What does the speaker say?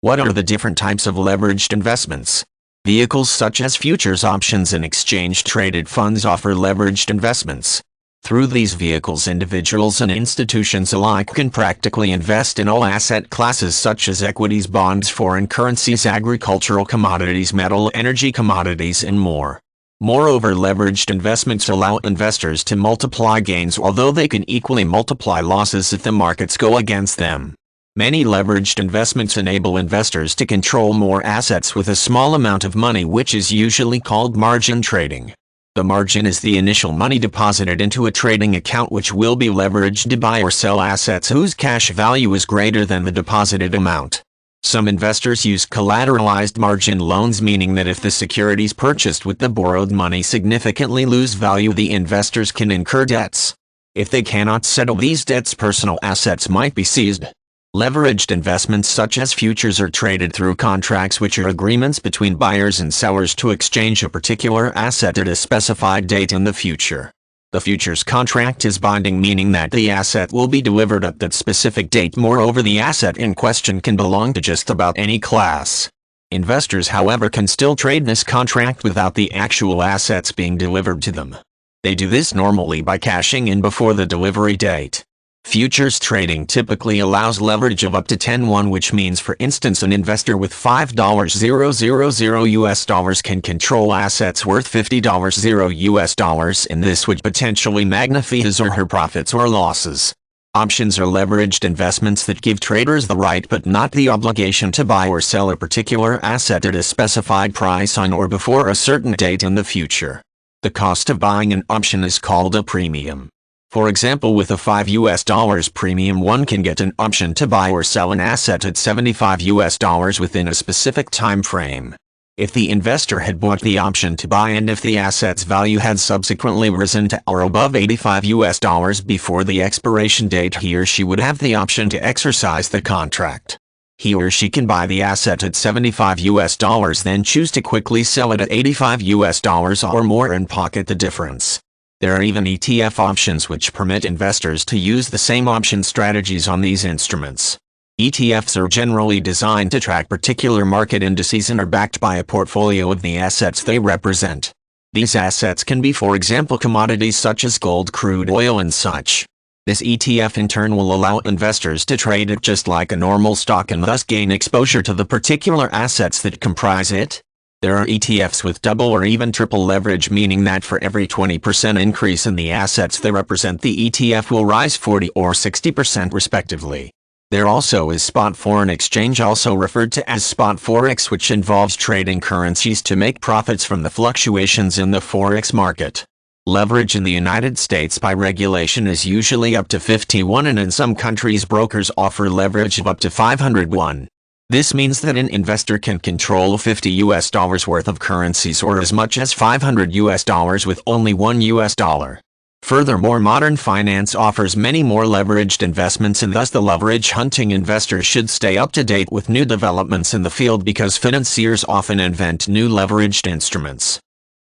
What are the different types of leveraged investments? Vehicles such as futures options and exchange-traded funds offer leveraged investments. Through these vehicles, individuals and institutions alike can practically invest in all asset classes such as equities, bonds, foreign currencies, agricultural commodities, metal, energy commodities, and more. Moreover, leveraged investments allow investors to multiply gains, although they can equally multiply losses if the markets go against them. Many leveraged investments enable investors to control more assets with a small amount of money, which is usually called margin trading. The margin is the initial money deposited into a trading account which will be leveraged to buy or sell assets whose cash value is greater than the deposited amount. Some investors use collateralized margin loans, meaning that if the securities purchased with the borrowed money significantly lose value, the investors can incur debts. If they cannot settle these debts, personal assets might be seized. Leveraged investments such as futures are traded through contracts, which are agreements between buyers and sellers to exchange a particular asset at a specified date in the future. The futures contract is binding, meaning that the asset will be delivered at that specific date. Moreover, the asset in question can belong to just about any class. Investors, however, can still trade this contract without the actual assets being delivered to them. They do this normally by cashing in before the delivery date. Futures trading typically allows leverage of up to 10-1, which means, for instance, an investor with $5,000 US can control assets worth $50 US, and this would potentially magnify his or her profits or losses. Options are leveraged investments that give traders the right but not the obligation to buy or sell a particular asset at a specified price on or before a certain date in the future. The cost of buying an option is called a premium. For example, with a $5 premium, one can get an option to buy or sell an asset at $75 within a specific time frame. If the investor had bought the option to buy and if the asset's value had subsequently risen to or above $85 before the expiration date, he or she would have the option to exercise the contract. He or she can buy the asset at $75, then choose to quickly sell it at $85 or more and pocket the difference. There are even ETF options which permit investors to use the same option strategies on these instruments. ETFs are generally designed to track particular market indices and are backed by a portfolio of the assets they represent. These assets can be, for example, commodities such as gold, crude oil, and such. This ETF in turn will allow investors to trade it just like a normal stock and thus gain exposure to the particular assets that comprise it. There are ETFs with double or even triple leverage, meaning that for every 20% increase in the assets they represent, the ETF will rise 40 or 60% respectively. There also is spot foreign exchange, also referred to as spot forex, which involves trading currencies to make profits from the fluctuations in the forex market. Leverage in the United States by regulation is usually up to 50-1, and in some countries brokers offer leverage of up to 500-1. This means that an investor can control $50 worth of currencies or as much as $500 with only $1. Furthermore, modern finance offers many more leveraged investments, and thus the leverage hunting investor should stay up to date with new developments in the field because financiers often invent new leveraged instruments.